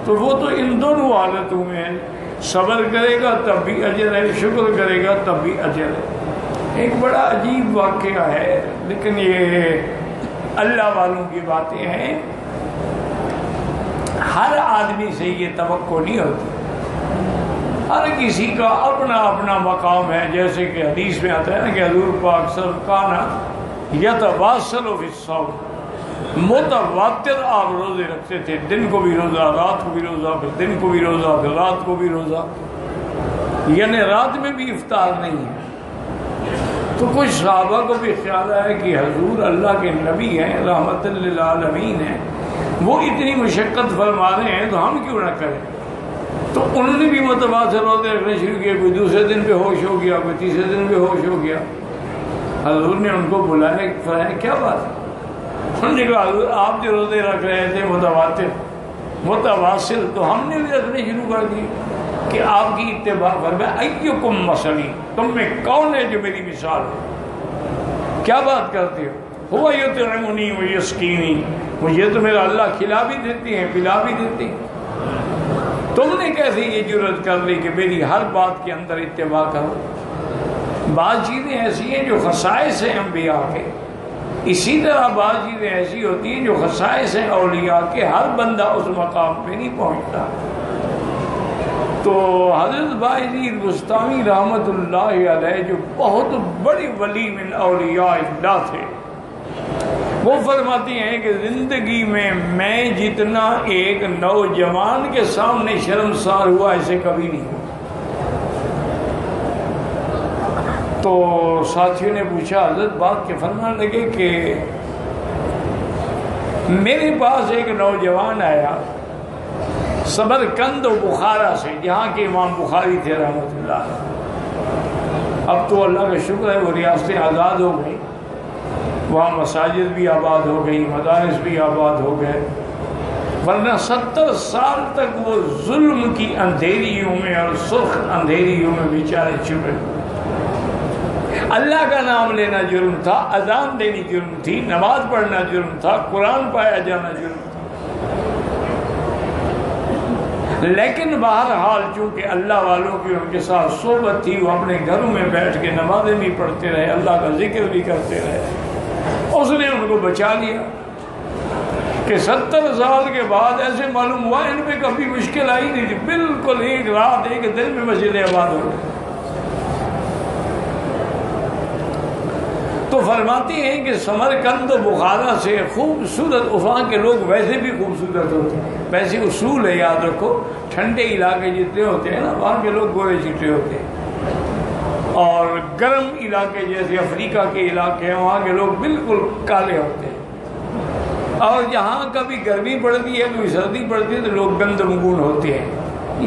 تو وہ تو ان دونوں حالتوں میں ہے، صبر کرے گا تب بھی اجر ہے، شکر کرے گا تب بھی اجر ہے۔ ایک بڑا عجیب واقعہ ہے، لیکن یہ اللہ والوں کی باتیں ہیں، ہر آدمی سے یہ توقع نہیں ہوتی، ہر کسی کا اپنا اپنا مقام ہے۔ جیسے کہ حدیث میں آتا ہے نا کہ حضور پاک صلی اللہ علیہ وسلم یتواصل فی الصوم، متواتر آپ روزے رکھتے تھے، دن کو بھی روزہ، رات کو بھی روزہ، پھر دن کو بھی روزہ، پھر رات کو بھی روزہ، یعنی رات میں بھی افطار نہیں ہے۔ تو کچھ صحابہ کو بھی خیال آیا کہ حضور اللہ کے نبی ہیں، رحمت للعالمین ہیں، وہ اتنی مشقت فرما رہے ہیں تو ہم کیوں نہ کریں۔ تو انہوں نے بھی متواتر روزے رکھنے شروع کیے، کوئی دوسرے دن پہ ہوش ہو گیا، کوئی تیسرے دن پہ ہوش ہو گیا۔ حضور نے ان کو بلایا، فرمایا کیا بات ہے؟ انہوں نے کہا حضور آپ جو روزے رکھ رہے تھے متواتر متواصل، تو ہم نے بھی رکھنے شروع کر دیے کہ آپ کی اتباع۔ فرمایا ایکم مثلی، تم میں کون ہے جو میری مثال ہے؟ کیا بات کرتے ہو؟ ہوا یطعمنی و یسقینی، مجھے تو میرا اللہ کھلا بھی دیتی ہیں پلا بھی دیتی ہیں، تم نے کیسے یہ جرأت کر لی کہ میری ہر بات کے اندر اتباع کرو؟ بعض چیزیں ایسی ہیں جو خصائص ہیں انبیاء کے، اسی طرح بعض چیزیں ایسی ہوتی ہیں جو خصائص ہیں اولیاء کے، ہر بندہ اس مقام پہ نہیں پہنچتا۔ تو حضرت باعزید بستامی رحمت اللہ علیہ جو بہت بڑی ولی من اولیاء اللہ تھے، وہ فرماتی ہیں کہ زندگی میں جتنا ایک نوجوان کے سامنے شرمسار ہوا ایسے کبھی نہیں ہوا۔ تو ساتھیوں نے پوچھا حضرت بات کے، فرمانے لگے کہ میرے پاس ایک نوجوان آیا صبر کند و بخارا سے، جہاں کے امام بخاری تھے رحمۃ اللہ۔ اب تو اللہ کا شکر ہے وہ ریاستیں آزاد ہو گئی، وہاں مساجد بھی آباد ہو گئی، مدارس بھی آباد ہو گئے، ورنہ 70 سال تک وہ ظلم کی اندھیریوں میں اور سرخ اندھیریوں میں بیچارے چھپے۔ اللہ کا نام لینا جرم تھا، اذان دینی جرم تھی، نماز پڑھنا جرم تھا، قرآن پایا جانا جرم تھا، لیکن بہرحال چونکہ اللہ والوں کی ان کے ساتھ صحبت تھی، وہ اپنے گھروں میں بیٹھ کے نمازیں بھی پڑھتے رہے، اللہ کا ذکر بھی کرتے رہے، اس نے ان کو بچا لیا کہ 70 سال کے بعد ایسے معلوم ہوا ان پہ کبھی مشکل آئی نہیں تھی، بالکل ایک رات ایک دن میں مسجد آباد ہو گئی۔ تو فرماتی ہیں کہ سمرقند و بخارا سے خوبصورت، وہاں کے لوگ ویسے بھی خوبصورت ہوتے ہیں، ویسے اصول ہے یاد رکھو، ٹھنڈے علاقے جتنے ہوتے ہیں نا وہاں کے لوگ گورے چٹے ہوتے ہیں، اور گرم علاقے جیسے افریقہ کے علاقے ہیں وہاں کے لوگ بالکل کالے ہوتے ہیں، اور جہاں کبھی گرمی پڑتی ہے کبھی سردی پڑتی ہے تو لوگ گندمگون ہوتے ہیں۔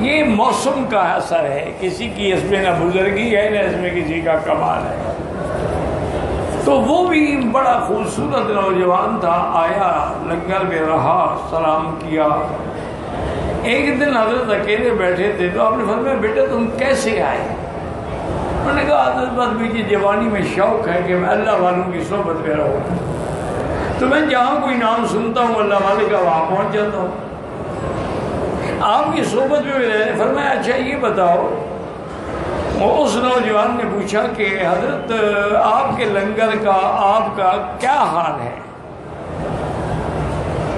یہ موسم کا اثر ہے، کسی کی اس میں نہ بزرگی ہے نہ اس میں کسی کا کمال ہے۔ تو وہ بھی بڑا خوبصورت نوجوان تھا، آیا لنگر میں رہا، سلام کیا۔ ایک دن حضرت اکیلے بیٹھے تھے تو آپ نے فرمایا بیٹا تم کیسے آئے؟ انہوں نے کہا حضرت بس مجھے جوانی میں شوق ہے کہ میں اللہ والوں کی صحبت میں رہوں، تو میں جہاں کوئی نام سنتا ہوں اللہ والے کا وہاں پہنچ جاتا ہوں، آپ کی صحبت میں رہے۔ فرمایا اچھا یہ بتاؤ، اس نوجوان نے پوچھا کہ حضرت آپ کے لنگر کا آپ کا کیا حال ہے؟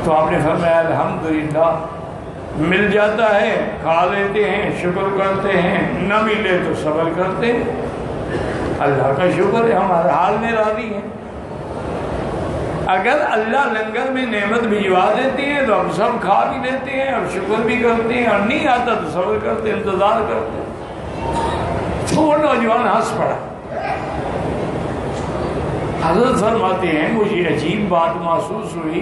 تو آپ نے فرمایا الحمدللہ، مل جاتا ہے کھا لیتے ہیں شکر کرتے ہیں، نہ ملے تو صبر کرتے ہیں، اللہ کا شکر ہے ہم ہر حال میں راضی ہیں۔ اگر اللہ لنگر میں نعمت بھجوا دیتے ہیں تو ہم سب کھا بھی لیتے ہیں اور شکر بھی کرتے ہیں، اور نہیں آتا تو صبر کرتے ہیں، انتظار کرتے ہیں۔ تو وہ نوجوان ہنس پڑا۔ حضرت فرماتے ہیں مجھے عجیب بات محسوس ہوئی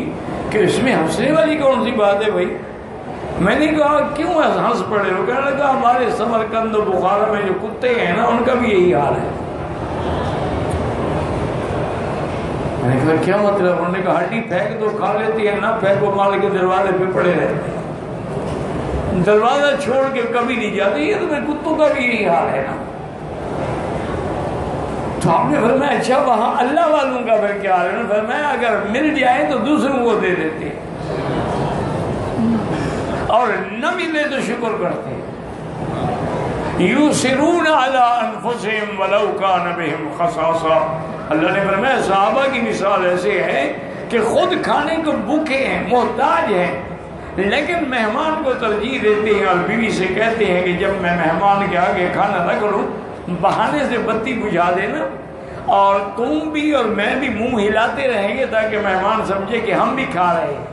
کہ اس میں ہنسنے والی کون سی بات ہے بھائی؟ میں نے کہا کیوں ہنس پڑے ہو؟ کہنے لگا ہمارے سمرقند و بخارا میں جو کتے ہیں نا ان کا بھی یہی حال ہے۔ میں نے کہا کیا مطلب؟ انہوں نے کہا ہڈی پھینک دو کھا لیتی ہے، نہ پھینکو مال کے دروازے پہ پڑے رہتے ہیں، دروازہ چھوڑ کے کبھی نہیں جاتے، یہ تو میرے کتوں کا بھی یہی حال ہے نا۔ تو آپ نے فرمایا اچھا وہاں اللہ والوں کا پھر کیا حال ہے؟ فرمایا اگر مل جائے تو دوسروں کو دے دیتے ہیں، اور نہ ملے تو شکر کرتے ہیں. یُؤْثِرُونَ عَلَىٰ أَنفُسِهِمْ وَلَوْ كَانَ بِهِمْ خَصَاصَةٌ. اللہ نے فرمایا صحابہ کی مثال ایسے ہے کہ خود کھانے کو بھوکے ہیں، محتاج ہیں، لیکن مہمان کو ترجیح دیتے ہیں اور بیوی سے کہتے ہیں کہ جب میں مہمان کے آگے کھانا نہ کروں بہانے سے بتی بجھا دینا، اور تم بھی اور میں بھی منہ ہلاتے رہیں گے تاکہ مہمان سمجھے کہ ہم بھی کھا رہے ہیں،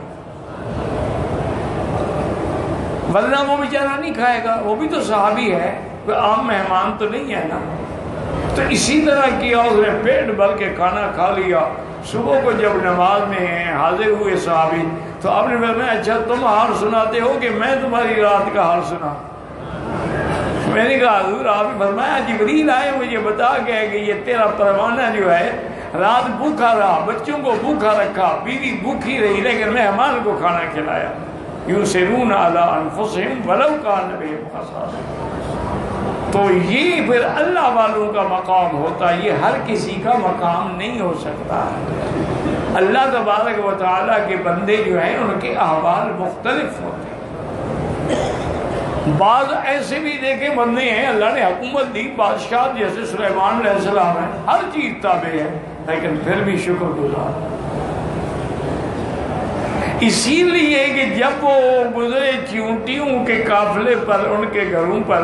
ورنہ وہ بیچارہ نہیں کھائے گا. وہ بھی تو صحابی ہے، کوئی عام مہمان تو نہیں ہے نا. تو اسی طرح کیا، اس نے پیٹ بھر کے کھانا کھا لیا. صبح کو جب نماز میں حاضر ہوئے صحابی تو آپ نے فرمایا اچھا تم حال سناتے ہو کہ میں تمہاری رات کا حال سنا؟ میں نے کہا حضور آپ نے فرمایا جبریل آئے مجھے بتا گئے کہ یہ تیرا پروانہ جو ہے رات بھوکا رہا، بچوں کو بھوکا رکھا، بیوی بھوکی رہی، لیکن مہمان کو کھانا کھلایا. یُؤْثِرُونَ عَلَىٰ أَنفُسِهِمْ وَلَوْ كَانَ بِهِمْ خَصَاصَةٌ. تو یہ پھر اللہ والوں کا مقام ہوتا ہے، یہ ہر کسی کا مقام نہیں ہو سکتا. اللہ تبارک و تعالیٰ کے بندے جو ہیں ان کے احوال مختلف ہوتے ہیں. بعض ایسے بھی دیکھے بندے ہیں اللہ نے حکومت دی، بادشاہ جیسے سلیمان علیہ السلام ہے، ہر چیز تابع ہے، لیکن پھر بھی شکر گزار. اسی لیے کہ جب وہ گزرے چیونٹیوں کے قافلے پر ان کے گھروں پر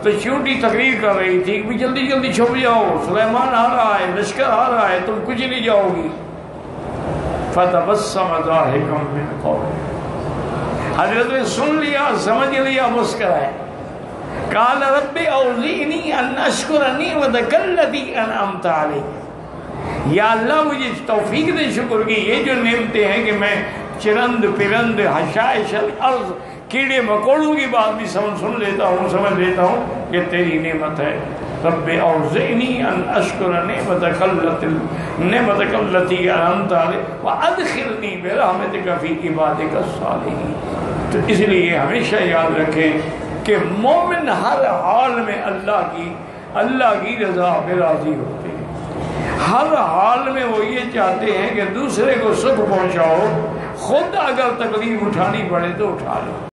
تو چیونٹی تقریر کر رہی تھی کہ جلدی جلدی چھپ جاؤ، سلیمان آ رہا ہے، لشکر آ رہا ہے، تم کچھ نہیں جاؤ گی. فَتَبَسَّمَ ضَاحِكًا مِّنْ قَوْلِهِ. حضرت نے سن لیا، سمجھ لیا، مسکرائے. قَالَ رَبِّ أَوْزِعْنِي أَنْ أَشْكُرَ نِعْمَتَكَ الَّتِي أَنْعَمْتَ عَلَيَّ. یا اللہ مجھے توفیق دے شکر کی، یہ جو نعمتیں ہیں کہ میں چرند پرند حشائش الارض کیڑے مکوڑوں کی بات بھی سن لیتا ہوں، سمجھ لیتا ہوں کہ تیری نعمت ہے. رب اوزعنی ان اشکر نعمتک التی انعمت علی وادخلنی برحمتک فی عبادک الصالحین. تو اس لیے ہمیشہ یاد رکھیں کہ مومن ہر حال میں اللہ کی رضا پہ راضی ہوتے ہیں. ہر حال میں وہ یہ چاہتے ہیں کہ دوسرے کو سکھ پہنچاؤ، خود اگر تکلیف اٹھانی پڑے تو اٹھا لو.